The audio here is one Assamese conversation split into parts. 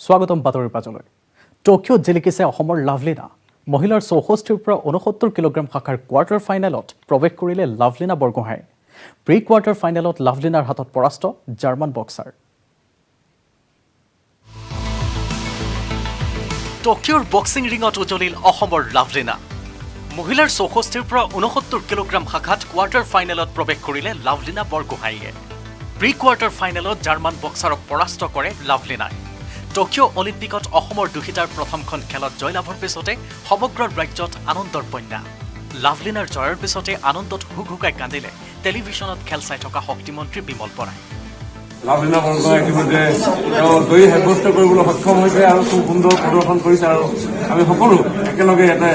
স্বাগতম বাতৰিৰ পাছলৈ টকিঅ'ত জিলিকিছে অসমৰ লাভলীনা মহিলাৰ 64ৰ পৰা 69 কিলোগ্ৰাম শাখাৰ কোৱাৰ্টাৰ ফাইনেলত প্ৰৱেশ কৰিলে লাভলীনা বৰগোহাঁই প্ৰি কোৱাৰ্টাৰ ফাইনেলত লাভলীনাৰ হাতত পৰাস্ত জাৰ্মান বক্সাৰ টকিঅ'ৰ বক্সিং ৰিঙত উজলিল অসমৰ লাভলীনা মহিলাৰ 64ৰ পৰা 69 কিলোগ্ৰাম শাখাত কোৱাৰ্টাৰ ফাইনেলত প্ৰৱেশ কৰিলে লাভলীনা বৰগোহাঁইয়ে প্ৰি কোৱাৰ্টাৰ ফাইনেলত জাৰ্মান বক্সাৰক পৰাস্ত কৰে লাভলীনাই টকিঅ' অলিম্পিকত অসমৰ দুহিতাৰ প্ৰথমখন খেলত জয়লাভৰ পিছতে সমগ্ৰ ৰাজ্যত আনন্দৰ বন্যা লাভলীনাৰ জয়ৰ পিছতে আনন্দত হুকহুকাই কান্দিলে টেলিভিছনত খেল চাই থকা শক্তিমন্ত্ৰী বিমল বৰাই লাভলীনা বৰগোহাঁই ইতিমধ্যে জয়ী সাব্যস্ত কৰিবলৈ সক্ষম হৈছে আৰু খুব সুন্দৰ প্ৰদৰ্শন কৰিছে আৰু আমি সকলো একেলগে ইয়াতে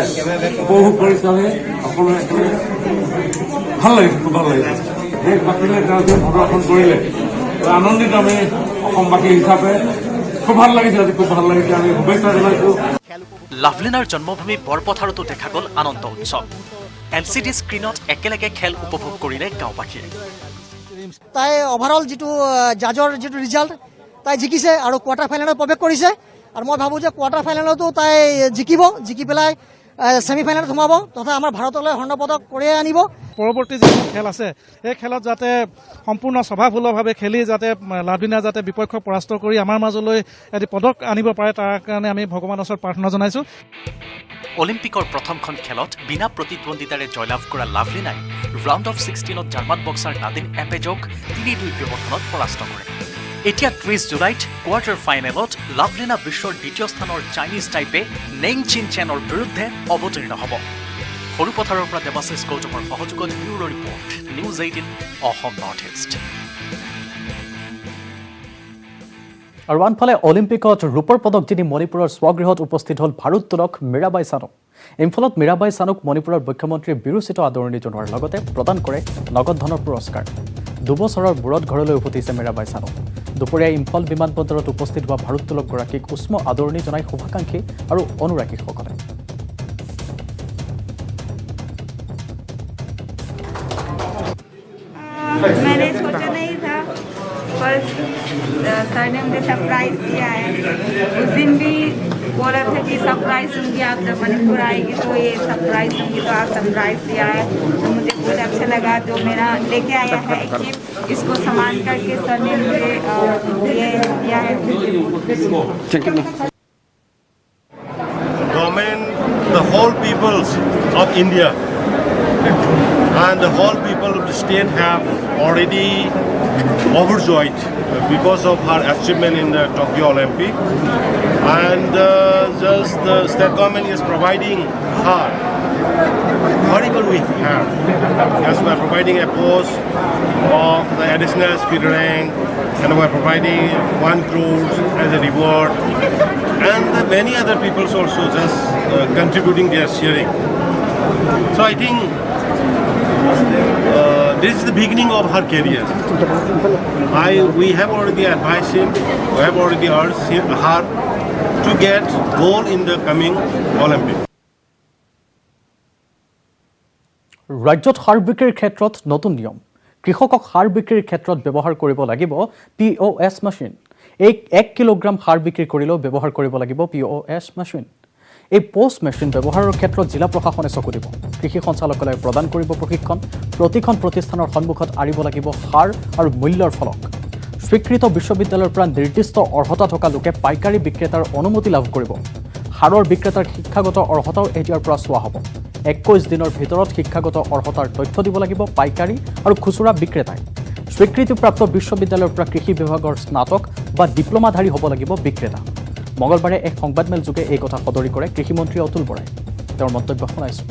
উপভোগ কৰিছোঁ আমি সকলোৱে একেলগে ভাল লাগিছে খুব ভাল লাগিছে দেশবাসীলে তেওঁ যে প্ৰদৰ্শন কৰিলে আনন্দিত আমি অসমবাসী হিচাপে খুব ভাল লাগিছে আজি খুব ভাল লাগিছে আমি শুভেচ্ছা জনাইছোঁ লাভলীনাৰ জন্মভূমি বৰপথাৰতো দেখা গ'ল আনন্দ উৎসৱ এলচিডি স্ক্ৰীণত একেলগে খেল উপভোগ কৰিলে গাঁওবাসীয়ে তাই অভাৰঅল যিটো জাজৰ যিটো ৰিজাল্ট তাই জিকিছে আৰু কোৱাৰ্টাৰ ফাইনেলত প্ৰৱেশ কৰিছে আৰু মই ভাবোঁ যে কোৱাৰ্টাৰ ফাইনেলতো তাই জিকি পেলাই ছেমি ফাইনেলত সোমাব তথা আমাৰ ভাৰতলৈ স্বৰ্ণ পদক কঢ়িয়াই আনিব পৰৱৰ্তী যিবোৰ খেল আছে এই খেলত যাতে সম্পূৰ্ণ স্বভাৱসুলভভাৱে খেলি যাতে লাভলীনা যাতে বিপক্ষক পৰাস্ত কৰি আমাৰ মাজলৈ এটি পদক আনিব পাৰে তাৰ কাৰণে আমি ভগৱানৰ ওচৰত প্ৰাৰ্থনা জনাইছোঁ অলিম্পিকৰ প্ৰথমখন খেলত বিনা প্ৰতিদ্বন্দ্বিতাৰে জয়লাভ কৰা লাভলীনাই ৰাউণ্ড অফ 16ত জাৰ্মান বক্সাৰ নাদিন এপেজক 3-2 ব্যৱধানত পৰাস্ত কৰে এতিয়া 30 জুলাইত কোৱাৰ্টাৰ ফাইনেলত লাভলীনা বিশ্বৰ দ্বিতীয় স্থানৰ চাইনিজ টাইপে নেং চিন চেনৰ বিৰুদ্ধে অৱতীৰ্ণ হ'ব সৰুপথাৰৰ পৰা দেৱাশিষ গৌতমৰ সহযোগত bureau' report news 18 Assam North East আৰু আনফালে অলিম্পিকত ৰূপৰ পদক জিনি মণিপুৰৰ স্বগৃহত উপস্থিত হ'ল ভাৰোত্তোলক মীৰাবাই চানু ইম্ফলত মীৰাবাই চানুক মণিপুৰৰ মুখ্যমন্ত্ৰীয়ে বিৰোচিত আদৰণি জনোৱাৰ লগতে প্ৰদান কৰে নগদ ধনৰ পুৰস্কাৰ 2 বছৰৰ মূৰত ঘৰলৈ উভতিছে মীৰাবাই চানু দুপৰীয়া ইম্ফল বিমানবন্দৰত উপস্থিত হোৱা ভাৰোত্তোলকগৰাকীক উষ্ম আদৰণি জনাই শুভাকাংক্ষী আৰু অনুৰাগীসকলে मैंने सोचा नहीं था पर सर ने मुझे सरप्राइज दिया है उस दिन भी बोला था कि सरप्राइज दूंगी आप जब मणिपुर आएगी तो ये सरप्राइज दूंगी तो आप सरप्राइज दिया है तो मुझे बहुत अच्छा लगा जो मेरा लेके आया है एक गिफ्ट इसको सम्मान करके सर ने मुझे ये दिया है Government, the whole peoples of India and the whole people of the state have already overjoyed because of her achievement in the Tokyo Olympic and just the state government is providing her whatever we have as we are providing a post of the additional speed rank and we are providing 1 crore as a reward and many other people also just contributing their sharing. So I think this is the beginning of her career. We have already advised him, we have already urged her to get gold in the coming Olympics. ৰাজ্যত সাৰ বিক্ৰীৰ ক্ষেত্ৰত নতুন নিয়ম কৃষকক সাৰ বিক্ৰীৰ ক্ষেত্ৰত ব্যৱহাৰ কৰিব লাগিব POS মেচিন 1 কিলোগ্ৰাম সাৰ বিক্ৰী কৰিলেও ব্যৱহাৰ কৰিব লাগিব POS মেচিন এই পোষ্ট মেচিন ব্যৱহাৰৰ ক্ষেত্ৰত জিলা প্ৰশাসনে চকু দিব কৃষি সঞ্চালকালয়ে প্ৰদান কৰিব প্ৰশিক্ষণ প্ৰতিখন প্ৰতিষ্ঠানৰ সন্মুখত আৰিব লাগিব সাৰ আৰু মূল্যৰ ফলক স্বীকৃত বিশ্ববিদ্যালয়ৰ পৰা নিৰ্দিষ্ট অৰ্হতা থকা লোকে পাইকাৰী বিক্ৰেতাৰ অনুমতি লাভ কৰিব সাৰৰ বিক্ৰেতাৰ শিক্ষাগত অৰ্হতাও এতিয়াৰ পৰা চোৱা হ'ব 21 দিনৰ ভিতৰত শিক্ষাগত অৰ্হতাৰ তথ্য দিব লাগিব পাইকাৰী আৰু খুচুৰা বিক্ৰেতাই স্বীকৃতিপ্ৰাপ্ত বিশ্ববিদ্যালয়ৰ পৰা কৃষি বিভাগৰ স্নাতক বা ডিপ্লোমাধাৰী হ'ব লাগিব বিক্ৰেতা মঙলবাৰে এক সংবাদমেল যোগে এই কথা সদৰি কৰে কৃষিমন্ত্ৰী অতুল বৰাই তেওঁৰ মন্তব্য শুনাইছো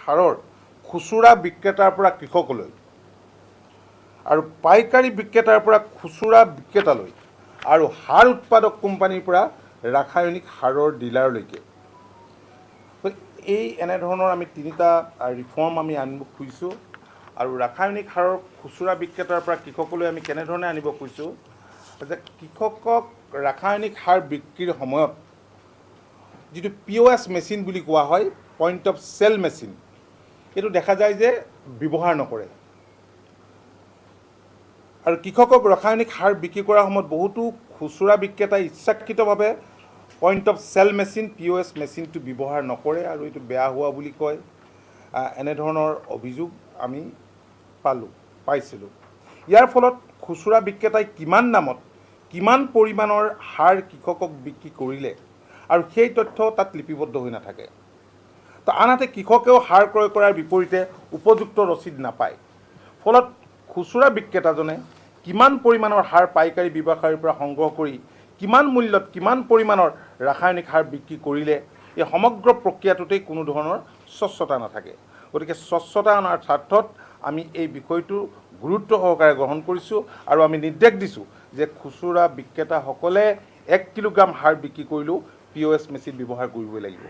সাৰৰ খুচুৰা বিক্ৰেতাৰ পৰা কৃষকলৈ আৰু পাইকাৰী বিক্ৰেতাৰ পৰা খুচুৰা বিক্ৰেতালৈ আৰু সাৰ উৎপাদক কোম্পানীৰ পৰা ৰাসায়নিক সাৰৰ ডিলাৰলৈকে এই এনেধৰণৰ আমি 3টা ৰিফৰ্ম আমি আনিব খুজিছোঁ আৰু ৰাসায়নিক সাৰৰ খুচুৰা বিক্ৰেতাৰ পৰা কৃষকলৈ আমি কেনেধৰণে আনিব খুজিছোঁ যে কৃষকক ৰাসায়নিক সাৰ বিক্ৰীৰ সময়ত যিটো POS মেচিন বুলি কোৱা হয় পইণ্ট অফ চেল মেচিন এইটো দেখা যায় যে ব্যৱহাৰ নকৰে আৰু কৃষকক ৰাসায়নিক সাৰ বিক্ৰী কৰাৰ সময়ত বহুতো খুচুৰা বিক্ৰেতাই ইচ্ছাকৃতভাৱে point of sale machine POS মেচিনটো ব্যৱহাৰ নকৰে আৰু এইটো বেয়া হোৱা বুলি কয়। এনেধৰণৰ অভিযোগ আমি পাইছিলোঁ। ইয়াৰ ফলত খুচুৰা বিক্ৰেতাই কিমান দামত কিমান পৰিমাণৰ সাৰ কৃষকক বিক্ৰী কৰিলে আৰু সেই তথ্য তাত লিপিবদ্ধ হৈ নাথাকে। তো আনহাতে কৃষকেও সাৰ ক্ৰয় কৰাৰ বিপৰীতে উপযুক্ত ৰচিদ নাপায়। ফলত খুচুৰা বিক্ৰেতাজনে কিমান পৰিমাণৰ সাৰ পাইকাৰী ব্যৱসায়ীৰ পৰা সংগ্ৰহ কৰি কিমান মূল্যত কিমান পৰিমাণৰ ৰাসায়নিক সাৰ বিক্ৰী কৰিলে এই সমগ্ৰ প্ৰক্ৰিয়াটোতেই কোনো ধৰণৰ স্বচ্ছতা নাথাকে। গতিকে স্বচ্ছতা অনাৰ স্বাৰ্থত আমি এই বিষয়টো গুৰুত্ব সহকাৰে গ্ৰহণ কৰিছোঁ আৰু আমি নিৰ্দেশ দিছোঁ যে খুচুৰা বিক্ৰেতাসকলে 1 কিলোগ্ৰাম সাৰ বিক্ৰী কৰিলেও POS মেচিন ব্যৱহাৰ কৰিবই লাগিব।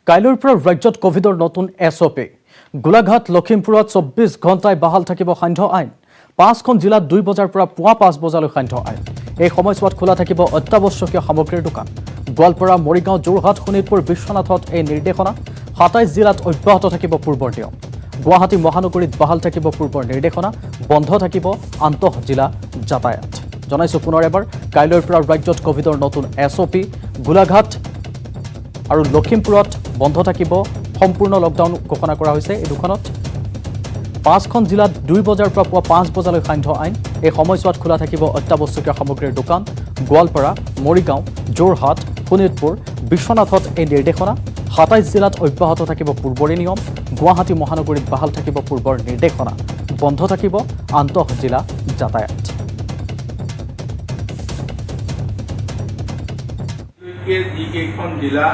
কাইলৈৰ পৰা ৰাজ্যত কোভিডৰ নতুন SOP। গোলাঘাট লখিমপুৰত 24 ঘণ্টাই বাহাল থাকিব সান্ধ্য আইন। 5খন জিলাত 2 বজাৰ পৰা পুৱা 5 বজালৈ সান্ধ্য আইন। এই সময়ছোৱাত খোলা থাকিব অত্যাৱশ্যকীয় সামগ্ৰীৰ দোকান। গোৱালপাৰা, মৰিগাঁও, যোৰহাট, শোণিতপুৰ, বিশ্বনাথত এই নিৰ্দেশনা। 27 জিলাত অব্যাহত থাকিব পূৰ্বৰ নিয়ম। গুৱাহাটী মহানগৰীত বাহাল থাকিব পূৰ্বৰ নিৰ্দেশনা। বন্ধ থাকিব আন্তঃ জিলা যাতায়াত। জনাইছোঁ পুনৰ এবাৰ, কাইলৈৰ পৰা ৰাজ্যত কোভিডৰ নতুন SOP। গোলাঘাট আৰু লখিমপুৰত বন্ধ থাকিব, সম্পূৰ্ণ লকডাউন ঘোষণা কৰা হৈছে এই দুখনত। 5খন জিলাত 2 বজাৰ পৰা পুৱা 5 বজালৈ সান্ধ্য আইন। এই সময়ছোৱাত খোলা থাকিব অত্যাৱশ্যকীয় সামগ্ৰীৰ দোকান। গোৱালপাৰা, মৰিগাঁও, যোৰহাট, শোণিতপুৰ, বিশ্বনাথত এই নিৰ্দেশনা। 27 জিলাত অব্যাহত থাকিব পূৰ্বৰে নিয়ম। গুৱাহাটী মহানগৰীত বাহাল থাকিব পূৰ্বৰ নিৰ্দেশনা। বন্ধ থাকিব আন্তঃ জিলা যাতায়াত। যিকেইখন জিলা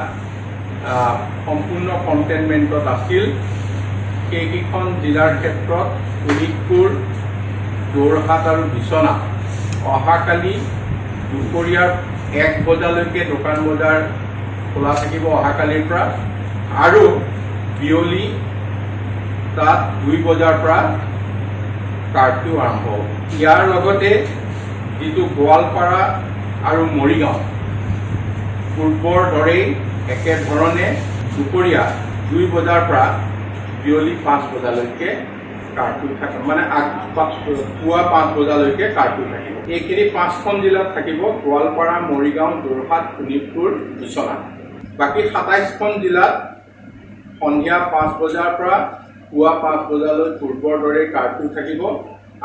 সম্পূৰ্ণ কণ্টেইনমেণ্টত আছিল সেইকেইখন জিলাৰ ক্ষেত্ৰত শোণিতপুৰ, যোৰহাট আৰু বিশ্বনাথ অহাকালি দুপৰীয়াৰ 1 বজালৈকে দোকান বজাৰ খোলা থাকিব অহাকালিৰ পৰা, আৰু বিয়লি তাত 2 বজাৰ পৰা কাৰ্ফিউ আৰম্ভ হ'ব। ইয়াৰ লগতে যিটো গোৱালপাৰা আৰু মৰিগাঁও পূৰ্বৰ দৰেই একেধৰণে দুপৰীয়া 2 বজাৰ পৰা বিয়লি 5 বজালৈকে কাৰ্ফিউ থাকিব, মানে পুৱা 5 বজালৈকে কাৰ্ফিউ থাকিব। এইখিনি 5খন জিলাত থাকিব: গোৱালপাৰা, মৰিগাঁও, যোৰহাট, শোণিতপুৰ, বিশ্বনাথ। বাকী 27খন জিলাত সন্ধিয়া 5 বজাৰ পৰা পুৱা 5 বজালৈ পূৰ্বৰ দৰে কাৰ্ফিউ থাকিব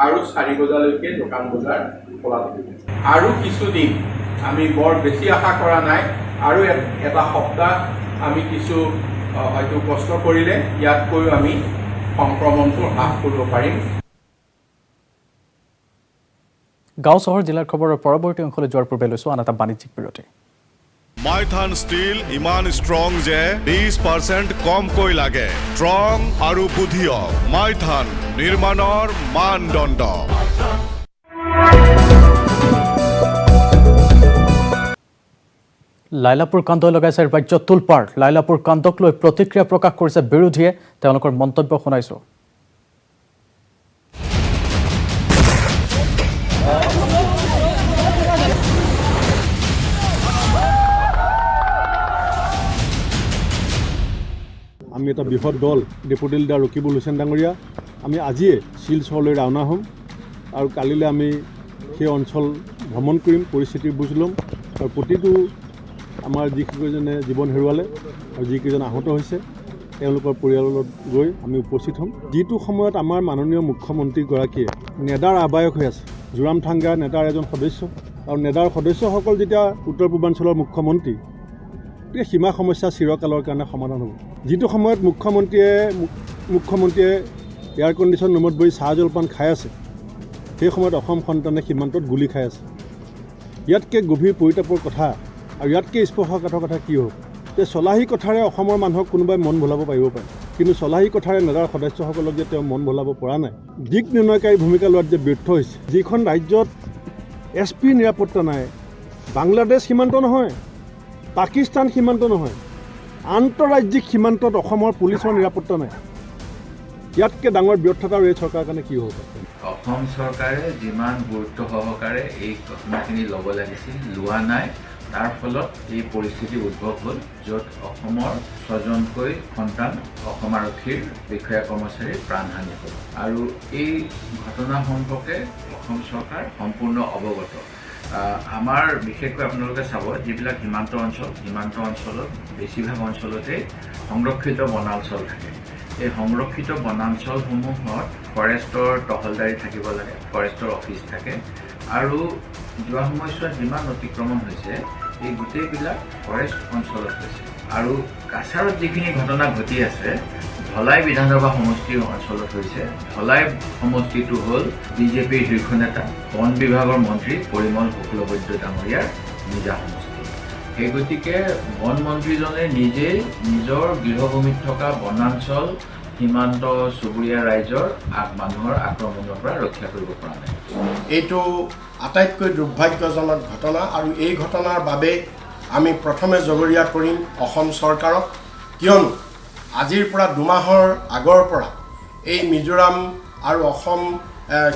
আৰু 4 বজালৈকে দোকান বজাৰ খোলা থাকিব। আৰু কিছুদিন আমি বৰ বেছি আশা কৰা নাই, আৰু এটা সপ্তাহ আমি কিছু হয়তো কষ্ট কৰিলে ইয়াতকৈও আমি সংক্ৰমণটো হ্ৰাস কৰিব পাৰিম। গাঁও চহৰ জিলাৰ খবৰৰ পৰৱৰ্তী অংশলৈ যোৱাৰ পূৰ্বে লৈছোঁ আন এটা বাণিজ্যিক বিৰতি। মাইথান ষ্টীল ইমান ষ্ট্ৰং যে 20% কমকৈ লাগে। ষ্ট্ৰং আৰু বুদ্ধিয় মাইথান নিৰ্মাণৰ মানদণ্ড। লাইলাপুৰ কাণ্ডই লগাইছে ৰাজ্যত তোলপাৰ। লাইলাপুৰ কাণ্ডক লৈ প্ৰতিক্ৰিয়া প্ৰকাশ কৰিছে বিৰোধীয়ে। তেওঁলোকৰ মন্তব্য শুনাইছোঁ। আমি এটা বৃহৎ দল, ডেপুটি লিডাৰ ৰকিবুল হুছেইন ডাঙৰীয়া, আমি আজিয়ে শিলচৰলৈ ৰাওনা হ'ম আৰু কালিলৈ আমি সেই অঞ্চল ভ্ৰমণ কৰিম, পৰিস্থিতিৰ বুজ ল'ম আৰু প্ৰতিটো আমাৰ যিকেইজনে জীৱন হেৰুৱালে আৰু যিকেইজন আহত হৈছে তেওঁলোকৰ পৰিয়ালত গৈ আমি উপস্থিত হ'ম। যিটো সময়ত আমাৰ মাননীয় মুখ্যমন্ত্ৰীগৰাকীয়ে নেডাৰ আহ্বায়ক হৈ আছে, জোৰামথাংগা নেডাৰ এজন সদস্য, আৰু নেডাৰ সদস্যসকল যেতিয়া উত্তৰ পূৰ্বাঞ্চলৰ মুখ্যমন্ত্ৰী, গতিকে সীমা সমস্যা চিৰকালৰ কাৰণে সমাধান হ'ব। যিটো সময়ত মুখ্যমন্ত্ৰীয়ে এয়াৰ কণ্ডিশ্যন ৰুমত বহি চাহ জলপান খাই আছে, সেই সময়ত অসম সন্তানে সীমান্তত গুলি খাই আছে। ইয়াতকৈ গভীৰ পৰিতাপৰ কথা আৰু ইয়াতকৈ স্পৰ্শকাতৰ কথা কি হ'ব যে চলাহী কথাৰে অসমৰ মানুহক কোনোবাই মন ভুলাব পাৰিব পাৰে, কিন্তু চলাহী কথাৰে নেডাৰ সদস্যসকলক যে তেওঁ মন ভুলাব পৰা নাই, দিক নিৰ্ণয়কাৰী ভূমিকা লোৱাত যে ব্যৰ্থ হৈছে। যিখন ৰাজ্যত SP নিৰাপত্তা নাই, বাংলাদেশ সীমান্ত নহয়, পাকিস্তান সীমান্ত নহয়, আন্তঃৰাজ্যিক সীমান্তত অসমৰ পুলিচৰ নিৰাপত্তা নাই, ইয়াতকৈ ডাঙৰ ব্যৰ্থতা আৰু এই চৰকাৰৰ কাৰণে কি হ'ব? অসম চৰকাৰে যিমান গুৰুত্ব সহকাৰে এই ঘটনাখিনি ল'ব লাগিছিল লোৱা নাই। তাৰ ফলত এই পৰিস্থিতি উদ্ভৱ হ'ল, য'ত অসমৰ 6জনকৈ সন্তান অসম আৰক্ষীৰ বিষয়া কৰ্মচাৰীৰ প্ৰাণহানি হ'ল। আৰু এই ঘটনা সম্পৰ্কে অসম চৰকাৰ সম্পূৰ্ণ অৱগত। আমাৰ বিশেষকৈ আপোনালোকে চাব, যিবিলাক সীমান্ত অঞ্চলত বেছিভাগ অঞ্চলতে সংৰক্ষিত বনাঞ্চল থাকে। এই সংৰক্ষিত বনাঞ্চলসমূহত ফৰেষ্টৰ টহলদাৰী থাকিব লাগে, ফৰেষ্টৰ অফিচ থাকে। আৰু যোৱা সময়ছোৱাত যিমান অতিক্ৰমণ হৈছে, এই গোটেইবিলাক ফৰেষ্ট অঞ্চলত হৈছে। আৰু কাছাৰত যিখিনি ঘটনা ঘটি আছে, ধলাই বিধানসভা সমষ্টিৰ অঞ্চলত হৈছে। ধলাই সমষ্টিটো হ'ল বিজেপিৰ শীৰ্ষ নেতা বন বিভাগৰ মন্ত্ৰী পৰিমল শুক্লবৈদ্য ডাঙৰীয়াৰ নিজা সমষ্টি। সেই গতিকে বন মন্ত্ৰীজনে নিজেই নিজৰ গৃহভূমিত থকা বনাঞ্চল সীমান্ত চুবুৰীয়া ৰাইজৰ মানুহৰ আক্ৰমণৰ পৰা ৰক্ষা কৰিব পৰা নাই। এইটো আটাইতকৈ দুৰ্ভাগ্যজনক ঘটনা আৰু এই ঘটনাৰ বাবে আমি প্ৰথমে জগৰীয়া কৰিম অসম চৰকাৰক, কিয়নো আজিৰ পৰা 2 মাহৰ আগৰ পৰা এই মিজোৰাম আৰু অসম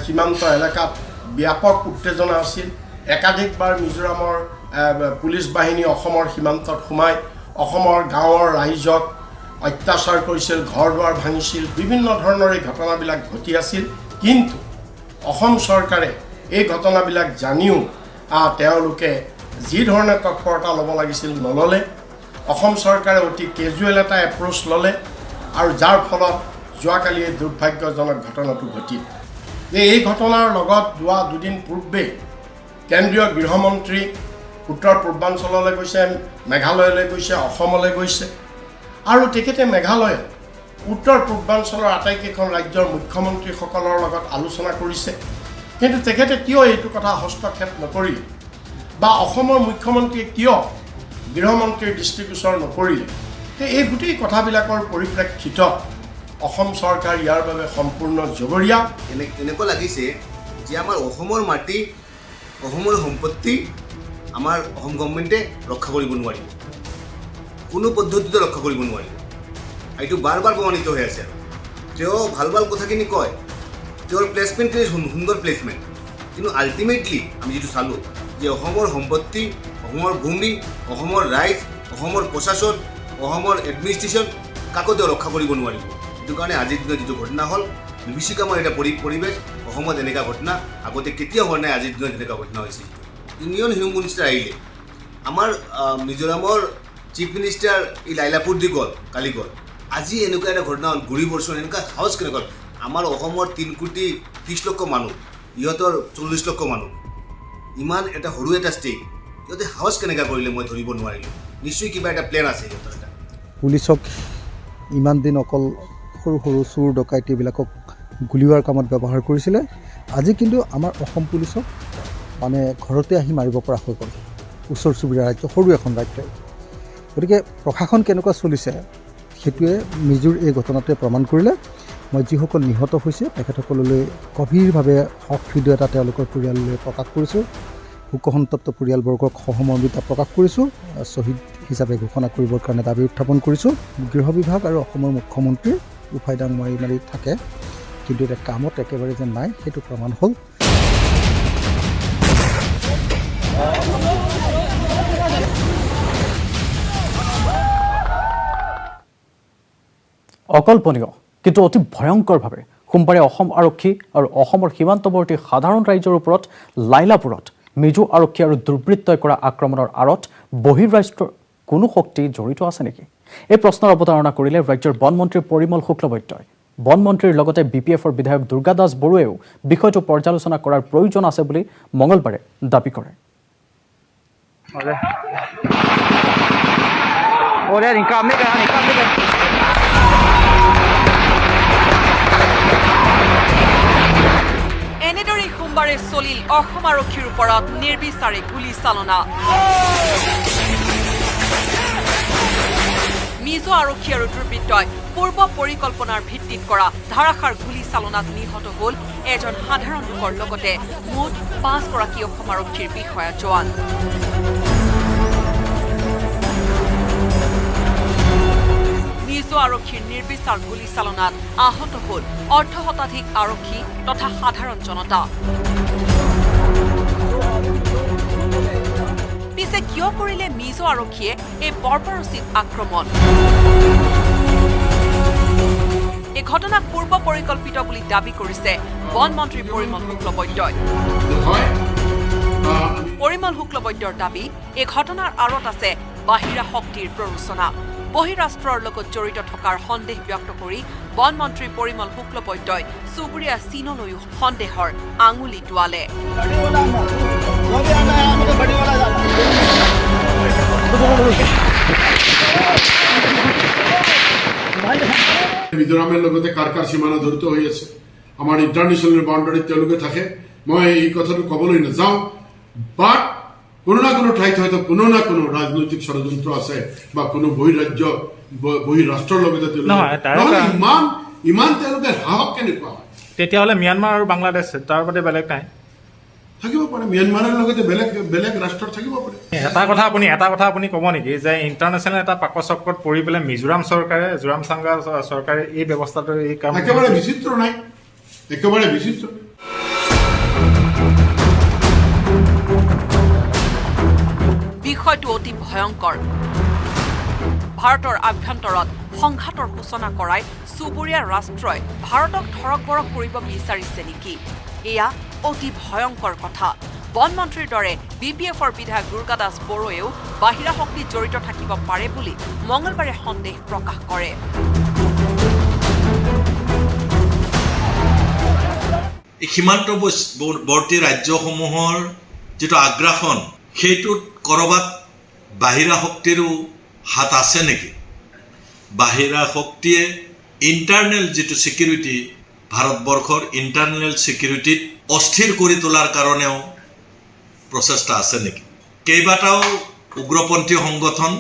সীমান্ত এলেকাত ব্যাপক উত্তেজনা আছিল। একাধিকবাৰ মিজোৰামৰ পুলিচ বাহিনী অসমৰ সীমান্তত সোমাই অসমৰ গাঁৱৰ ৰাইজক অত্যাচাৰ কৰিছিল, ঘৰ দুৱাৰ ভাঙিছিল, বিভিন্ন ধৰণৰ এই ঘটনাবিলাক ঘটি আছিল। কিন্তু অসম চৰকাৰে এই ঘটনাবিলাক জানিও তেওঁলোকে যি ধৰণে তৎপৰতা ল'ব লাগিছিল নল'লে। অসম চৰকাৰে অতি কেজুৱেল এটা এপ্ৰ'চ ল'লে আৰু যাৰ ফলত যোৱাকালি এই দুৰ্ভাগ্যজনক ঘটনাটো ঘটিল। যে এই ঘটনাৰ লগত যোৱা 2 দিন পূৰ্বে কেন্দ্ৰীয় গৃহমন্ত্ৰী উত্তৰ পূৰ্বাঞ্চললৈ গৈছে, মেঘালয়লৈ গৈছে, অসমলৈ গৈছে। আৰু তেখেতে মেঘালয়ত উত্তৰ পূৰ্বাঞ্চলৰ আটাইকেইখন ৰাজ্যৰ মুখ্যমন্ত্ৰীসকলৰ লগত আলোচনা কৰিছে। কিন্তু তেখেতে কিয় এইটো কথা হস্তক্ষেপ নকৰিলে, বা অসমৰ মুখ্যমন্ত্ৰীয়ে কিয় গৃহমন্ত্ৰীৰ দৃষ্টিগোচৰ নকৰিলে? এই গোটেই কথাবিলাকৰ পৰিপ্ৰেক্ষিতত অসম চৰকাৰ ইয়াৰ বাবে সম্পূৰ্ণ জগৰীয়া। এনেকুৱা লাগিছে যে আমাৰ অসমৰ মাটি, অসমৰ সম্পত্তি আমাৰ অসম গভৰ্ণমেণ্টে ৰক্ষা কৰিব নোৱাৰিব, কোনো পদ্ধতিতে ৰক্ষা কৰিব নোৱাৰিব। এইটো বাৰ বাৰ প্ৰমাণিত হৈ আছে। তেওঁ ভাল ভাল কথাখিনি কয়, তেওঁৰ প্লেচমেণ্টখিনি সুন্দৰ প্লেচমেণ্ট, কিন্তু আল্টিমেটলি আমি যিটো চালোঁ যে অসমৰ সম্পত্তি, অসমৰ ভূমি, অসমৰ ৰাইজ, অসমৰ প্ৰশাসন, অসমৰ এডমিনিষ্ট্ৰেশ্যন কাকো তেওঁ ৰক্ষা কৰিব নোৱাৰিব। সেইটো কাৰণে আজিৰ দিনত যিটো ঘটনা হ'ল, বিভীষিকাময় এটা পৰিৱেশ। অসমত এনেকুৱা ঘটনা আগতে কেতিয়াও হোৱা নাই, আজিৰ দিনত এনেকুৱা ঘটনা হৈছে। ইউনিয়ন হোম মিনিষ্টাৰ আহিলে, আমাৰ মিজোৰামৰ চিফ মিনিষ্টাৰ এই লাইলাপুৰ দি গ'ল, কালি গ'ল। আজি এনেকুৱা এটা ঘটনা হ'ল, ঘূৰি বৰ্ষণ এনেকুৱা সাহস কেনেকুৱা? আমাৰ অসমৰ 3,30,00,000 মানুহ, ইহঁতৰ 40 লক্ষ মানুহ, ইমান এটা সৰু এটা ষ্টেট, ইহঁতে সাহস কেনেকুৱা কৰিলে মই ধৰিব নোৱাৰিলোঁ। নিশ্চয় কিবা এটা প্লেন আছে সিহঁতৰ এটা। পুলিচক ইমান দিন অকল সৰু সৰু চোৰ ডকাইতিবিলাকক গুলিওৱাৰ কামত ব্যৱহাৰ কৰিছিলে, আজি কিন্তু আমাৰ অসম পুলিচক মানে ঘৰতে আহি মাৰিব পৰা হৈ গ'ল, ওচৰ চুবুৰীয়া ৰাজ্য, সৰু এখন ৰাজ্য। গতিকে প্ৰশাসন কেনেকুৱা চলিছে সেইটোৱে মিজোৰ এই ঘটনাটোৱে প্ৰমাণ কৰিলে। মই যিসকল নিহত হৈছে তেখেতসকললৈ গভীৰভাৱে হৃদয় এটা তেওঁলোকৰ পৰিয়াললৈ প্ৰকাশ কৰিছোঁ। শোকসন্তপ্ত পৰিয়ালবৰ্গক সহমৰ্মিতা প্ৰকাশ কৰিছোঁ। শ্বহীদ হিচাপে ঘোষণা কৰিবৰ কাৰণে দাবী উত্থাপন কৰিছোঁ। গৃহ বিভাগ আৰু অসমৰ মুখ্যমন্ত্ৰীৰ উফাইদাং মাৰি থাকে, কিন্তু এতিয়া কামত একেবাৰে যেন নাই, সেইটো প্ৰমাণ হ'ল। অকল্পনীয় কিন্তু অতি ভয়ংকৰভাৱে সোমবাৰে অসম আৰক্ষী আৰু অসমৰ সীমান্তৱৰ্তী সাধাৰণ ৰাইজৰ ওপৰত লাইলাপুৰত মিজো আৰক্ষী আৰু দুৰ্বৃত্তই কৰা আক্ৰমণৰ আঁৰত বহিঃৰাষ্ট্ৰৰ কোনো শক্তি জড়িত আছে নেকি? এই প্ৰশ্নৰ অৱতাৰণা কৰিলে ৰাজ্যৰ বন মন্ত্ৰী পৰিমল শুক্লবৈদ্যই। বন মন্ত্ৰীৰ লগতে BPFৰ বিধায়ক দুৰ্গা দাস বড়োৱেও বিষয়টো পৰ্যালোচনা কৰাৰ প্ৰয়োজন আছে বুলি মঙলবাৰে দাবী কৰে। এনেদৰে সোমবাৰে চলিল অসম আৰক্ষীৰ ওপৰত নিৰ্বিচাৰে গুলীচালনা। মিজো আৰক্ষী আৰু দুৰ্বৃত্তই পূৰ্ব পৰিকল্পনাৰ ভিত্তিত কৰা ধাৰাসাৰ গুলীচালনাত নিহত হ'ল এজন সাধাৰণ লোকৰ লগতে মুঠ 5 গৰাকী অসম আৰক্ষীৰ বিষয়া জোৱান। মিজো আৰক্ষীৰ নিৰ্বিচাৰ গুলীচালনাত আহত হ'ল অৰ্ধশতাধিক আৰক্ষী তথা সাধাৰণ জনতা। পিছে কিয় কৰিলে মিজো আৰক্ষীয়ে এই বৰ্বৰোচিত আক্ৰমণ? এই ঘটনা পূৰ্ব পৰিকল্পিত বুলি দাবী কৰিছে বন মন্ত্ৰী পৰিমল শুক্লবৈদ্যই। পৰিমল শুক্লবৈদ্যৰ দাবী, এই ঘটনাৰ আঁৰত আছে বাহিৰা শক্তিৰ প্ৰৰোচনা। বহিৰাষ্ট্ৰৰ লগত জড়িত থকাৰ সন্দেহ ব্যক্ত কৰি বন মন্ত্ৰী পৰিমল শুক্লবৈদ্যই চুবুৰীয়া চীনলৈও সন্দেহৰ আঙুলি টোৱালে। মিজোৰামৰ লগতে কাৰ সীমানা জড়িত হৈ আছে, আমাৰ ইণ্টাৰনেশ্যনেল বাউণ্ডাৰীত তেওঁলোকে থাকে। মই এই কথাটো ক'বলৈ নাযাওঁ, বাট কোনো না কোনো ঠাইত হয়তো কোনো না কোনো ৰাজনৈতিক ষড়যন্ত্ৰ আছে বা কোনো বহিৰাষ্ট্ৰৰ লগতে ইমান তেওঁলোকে সাহস কেনেকুৱা হয়? তেতিয়াহ'লে ম্যানমাৰ আৰু বাংলাদেশ তাৰ বাদে বেলেগ নাই থাকিব পাৰে, ম্যানমাৰৰ লগতে বেলেগ ৰাষ্ট্ৰ থাকিব পাৰে। এটা কথা আপুনি ক'ব নেকি যে ইণ্টাৰনেশ্যনেল এটা পাকচক্ৰত পৰি পেলাই মিজোৰাম চৰকাৰে, জোৰামচাংগা চৰকাৰে এই ব্যৱস্থাটো এই কাম একেবাৰে বিচিত্ৰ নাই, একেবাৰে বিচিত্ৰ। বিষয়টো অতি ভয়ংকৰ। ভাৰতৰ আভ্যন্তৰত সংঘাতৰ সূচনা কৰাই চুবুৰীয়া ৰাষ্ট্ৰই ভাৰতক ধৰক বৰক কৰিব বিচাৰিছে নেকি? এয়া অতি ভয়ংকৰ কথা। বন মন্ত্ৰীৰ দৰে BPFৰ বিধায়ক দুৰ্গা দাস বড়োৱেও বাহিৰা শক্তি জড়িত থাকিব পাৰে বুলি মঙলবাৰে সন্দেহ প্ৰকাশ কৰে। সীমান্তৱৰ্তী ৰাজ্যসমূহৰ যিটো আগ্ৰাসন, সেইটোত ক'ৰবাত বাহিৰা শক্তিৰো হাত আছে নেকি? বাহিৰা শক্তিয়ে ইণ্টাৰনেল যিটো ছিকিউৰিটি, ভাৰতবৰ্ষৰ ইণ্টাৰনেল ছিকিউৰিটিত অস্থিৰ কৰি তোলাৰ কাৰণেও প্ৰচেষ্টা আছে নেকি? কেইবাটাও উগ্ৰপন্থী সংগঠন।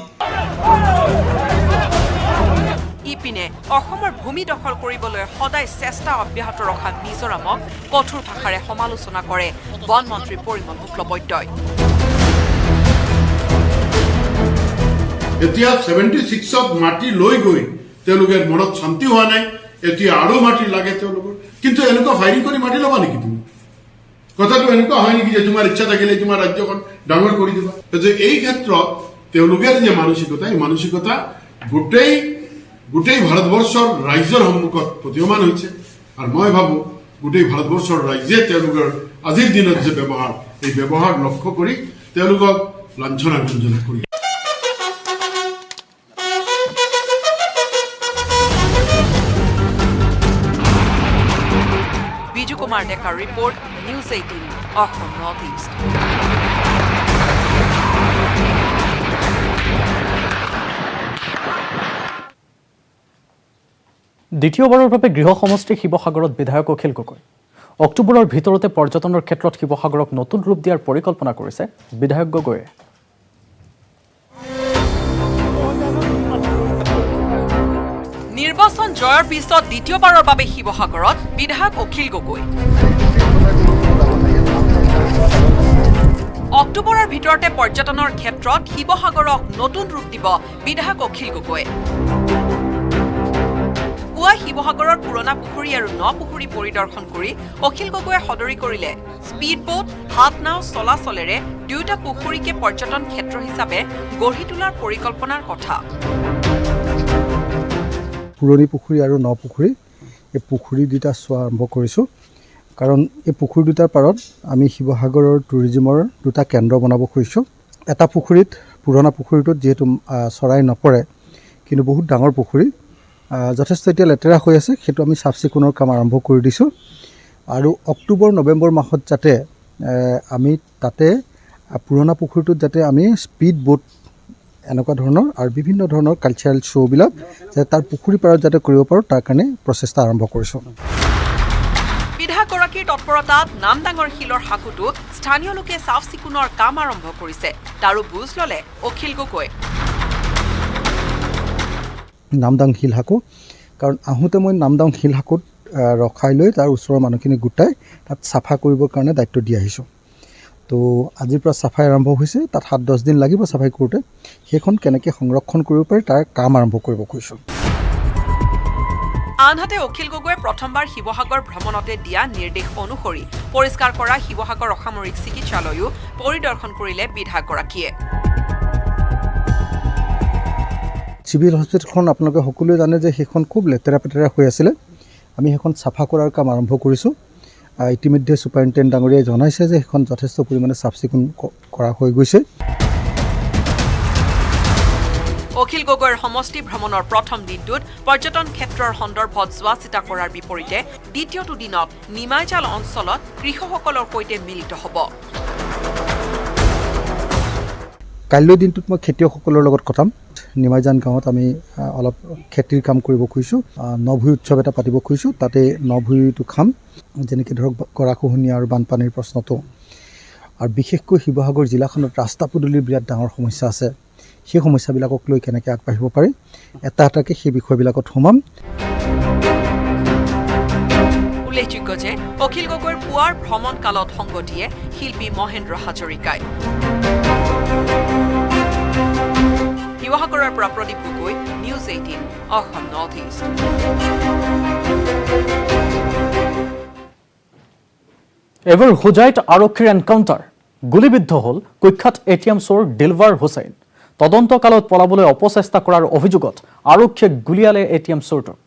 ইপিনে অসমৰ ভূমি দখল কৰিবলৈ সদায় চেষ্টা অব্যাহত ৰখা মিজোৰামক কঠোৰ ভাষাৰে সমালোচনা কৰে বন মন্ত্ৰী পৰিমল শুক্লবৈদ্যই। এতিয়া 76ত মাটি লৈ গৈ তেওঁলোকে মনত শান্তি হোৱা নাই, এতিয়া আৰু মাটি লাগে তেওঁলোকৰ। কিন্তু এনেকুৱা ফায়াৰিং কৰি মাটি ল'বা নেকি তুমি? কথাটো এনেকুৱা হয় নেকি যে তোমাৰ ইচ্ছা থাকিলে তোমাৰ ৰাজ্যখন ডাঙৰ কৰি দিবা? যে এই ক্ষেত্ৰত তেওঁলোকৰ যে মানসিকতা, এই মানসিকতা গোটেই ভাৰতবৰ্ষৰ ৰাইজৰ সন্মুখত প্ৰতীয়মান হৈছে। আৰু মই ভাবোঁ গোটেই ভাৰতবৰ্ষৰ ৰাইজে তেওঁলোকৰ আজিৰ দিনত যে ব্যৱহাৰ, এই ব্যৱহাৰ লক্ষ্য কৰি তেওঁলোকক লাঞ্ছনা গঞ্জনা কৰি কুমাৰ ডেকাৰ report, news 18 Assam North east. দ্বিতীয়বাৰৰ বাবে গৃহ সমষ্টি শিৱসাগৰত বিধায়ক অখিল গগৈ। অক্টোবৰৰ ভিতৰতে পৰ্যটনৰ ক্ষেত্ৰত শিৱসাগৰক নতুন ৰূপ দিয়াৰ পৰিকল্পনা কৰিছে বিধায়ক গগৈয়ে। নিৰ্বাচন জয়ৰ পিছত দ্বিতীয়বাৰৰ বাবে শিৱসাগৰত বিধায়ক অখিল গগৈ। অক্টোবৰৰ ভিতৰতে পৰ্যটনৰ ক্ষেত্ৰত শিৱসাগৰক নতুন ৰূপ দিব বিধায়ক অখিল গগৈ। পুৱাই শিৱসাগৰৰ পুৰণা পুখুৰী আৰু ন পুখুৰী পৰিদৰ্শন কৰি অখিল গগৈয়ে সদৰি কৰিলে স্পীড বোট, হাত নাও চলাচলেৰে দুয়োটা পুখুৰীকে পৰ্যটন ক্ষেত্ৰ হিচাপে গঢ়ি তোলাৰ পৰিকল্পনাৰ কথা। পুৰণি পুখুৰী আৰু ন পুখুৰী, এই পুখুৰী দুটা চোৱা আৰম্ভ কৰিছোঁ। কাৰণ এই পুখুৰী দুটাৰ পাৰত আমি শিৱসাগৰৰ টুৰিজিমৰ দুটা কেন্দ্ৰ বনাব খুজিছোঁ। এটা পুখুৰীত, পুৰণা পুখুৰীটোত যিহেতু চৰাই নপৰে, কিন্তু বহুত ডাঙৰ পুখুৰী, যথেষ্ট এতিয়া লেতেৰা হৈ আছে, সেইটো আমি চাফ চিকুণৰ কাম আৰম্ভ কৰি দিছোঁ। আৰু অক্টোবৰ নৱেম্বৰ মাহত যাতে আমি তাতে পুৰণা পুখুৰীটোত যাতে আমি স্পীড বোট এনেকুৱা ধৰণৰ আৰু বিভিন্ন ধৰণৰ কালচাৰেল শ্ব'বিলাক যাতে তাৰ পুখুৰী পাৰত যাতে কৰিব পাৰোঁ, তাৰ কাৰণে প্ৰচেষ্টা আৰম্ভ কৰিছোঁ। বিধায়কগৰাকীৰ তৎপৰতাত নামদাঙৰ শিলৰ সাঁকোটো স্থানীয় লোকে চাফ চিকুণৰ কাম আৰম্ভ কৰিছে, তাৰো বুজ ল'লে অখিল গগৈ। নামদাং শিল সাঁকো, কাৰণ আহোঁতে মই নামদাং শিল সাঁকোত ৰখাই লৈ তাৰ ওচৰৰ মানুহখিনি গোটাই তাত চাফা কৰিবৰ কাৰণে দায়িত্ব দি আহিছোঁ। তো আজিৰ পৰা চাফাই আৰম্ভ হৈছে, তাত 7-10 দিন লাগিব চাফাই কৰোঁতে। সেইখন কেনেকৈ সংৰক্ষণ কৰিব পাৰি তাৰ কাম আৰম্ভ কৰিব খুজিছোঁ। আনহাতে অখিল গগৈয়ে প্ৰথমবাৰ শিৱসাগৰ ভ্ৰমণতে দিয়া নিৰ্দেশ অনুসৰি পৰিষ্কাৰ কৰা শিৱসাগৰ অসামৰিক চিকিৎসালয়ো পৰিদৰ্শন কৰিলে বিধায়কগৰাকীয়ে। চিভিল হস্পিটেলখন আপোনালোকে সকলোৱে জানে যে সেইখন খুব লেতেৰা পেতেৰা হৈ আছিলে আমি সেইখন চাফা কৰাৰ কাম আৰম্ভ কৰিছোঁ ইতিমধ্যে ছুপাৰিনটেণ্ডেণ্ট ডাঙৰীয়াই জনাইছে যে সেইখন যথেষ্ট পৰিমাণে চাফ চিকুণ কৰা হৈ গৈছে অখিল গগৈৰ সমষ্টি ভ্ৰমণৰ প্ৰথম দিনটোত পৰ্যটন ক্ষেত্ৰৰ সন্দৰ্ভত চোৱা চিতা কৰাৰ বিপৰীতে দ্বিতীয়টো দিনত নিমাইজাল অঞ্চলত কৃষকসকলৰ সৈতে মিলিত হ'ব কাইলৈ দিনটোত মই খেতিয়কসকলৰ লগত কটাম নিমাইজান গাঁৱত আমি অলপ খেতিৰ কাম কৰিব খুজিছোঁ নভুই উৎসৱ এটা পাতিব খুজিছোঁ তাতে নভুইটো খাম যেনেকৈ ধৰক গৰাখহনীয়া আৰু বানপানীৰ প্ৰশ্নটো আৰু বিশেষকৈ শিৱসাগৰ জিলাখনত ৰাস্তা পদূলিৰ বিৰাট ডাঙৰ সমস্যা আছে সেই সমস্যাবিলাকক লৈ কেনেকৈ আগবাঢ়িব পাৰি এটা এটাকৈ সেই বিষয়বিলাকত সোমাম উল্লেখযোগ্য যে অখিল গগৈৰ পুৱাৰ ভ্ৰমণ কালত সংগ দিয়ে শিল্পী মহেন্দ্ৰ হাজৰিকাই শিৱসাগৰৰ পৰা Pradip Gogoi News 18 Assam North East এবাৰ হোজাইত আৰক্ষীৰ এনকাউণ্টাৰ গুলীবিদ্ধ হ'ল কুখ্যাত এটিএম চোৰ দিলৱাৰ হুছেইন তদন্তকালত পলাবলৈ অপচেষ্টা কৰাৰ অভিযোগত আৰক্ষীয়ে গুলীয়ালে এটিএম চোৰটোক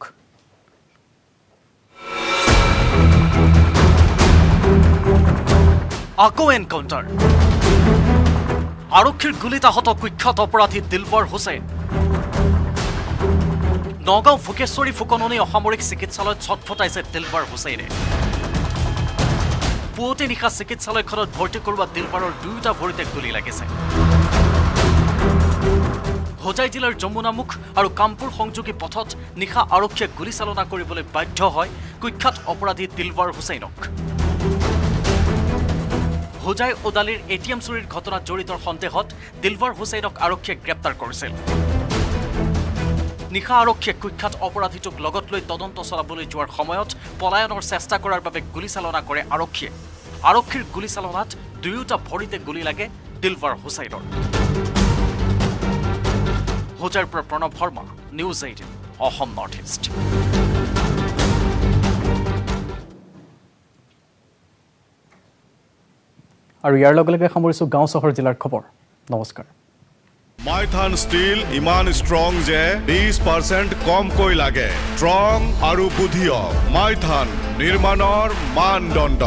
আকৌ এনকাউণ্টাৰ আৰক্ষীৰ গুলীত আহত কুখ্যাত অপৰাধী দিলৱাৰ হুছেইন নগাঁও ভোগেশ্বৰী ফুকননী অসামৰিক চিকিৎসালয়ত ছটফটাইছে দিলৱাৰ হুছেইনে পুৱতে নিশা চিকিৎসালয়খনত ভৰ্তি কৰোৱা দিলৱাৰৰ দুয়োটা ভৰিতে গুলী লাগিছে হোজাই জিলাৰ যমুনামুখ আৰু কামপুৰ সংযোগী পথত নিশা আৰক্ষীয়ে গুলীচালনা কৰিবলৈ বাধ্য হয় কুখ্যাত অপৰাধী দিলৱাৰ হুছেইনক হোজাই ওদালিৰ এটিএম চুৰিৰ ঘটনাত জড়িত সন্দেহত দিলৱাৰ হুছেইনক আৰক্ষীয়ে গ্ৰেপ্তাৰ কৰিছিল নিশা আৰক্ষীয়ে কুখ্যাত অপৰাধীটোক লগত লৈ তদন্ত চলাবলৈ যোৱাৰ সময়ত পলায়নৰ চেষ্টা কৰাৰ বাবে গুলীচালনা কৰে আৰক্ষীয়ে আৰক্ষীৰ গুলীচালনাত দুয়োটা ভৰিতে গুলী লাগে দিলৱাৰ হুছেইনৰ হোজাইৰ পৰা Pranab Sharma News 18 Assam North East আৰু ইয়াৰ লগে লগে সামৰিছোঁ গাঁও চহৰ জিলাৰ খবৰ নমস্কাৰ মাইথান ষ্টীল ইমান ষ্ট্ৰং যে 20% কমকৈ লাগে ষ্ট্ৰং আৰু বুদ্ধিয়ক মাইথান নিৰ্মাণৰ মানদণ্ড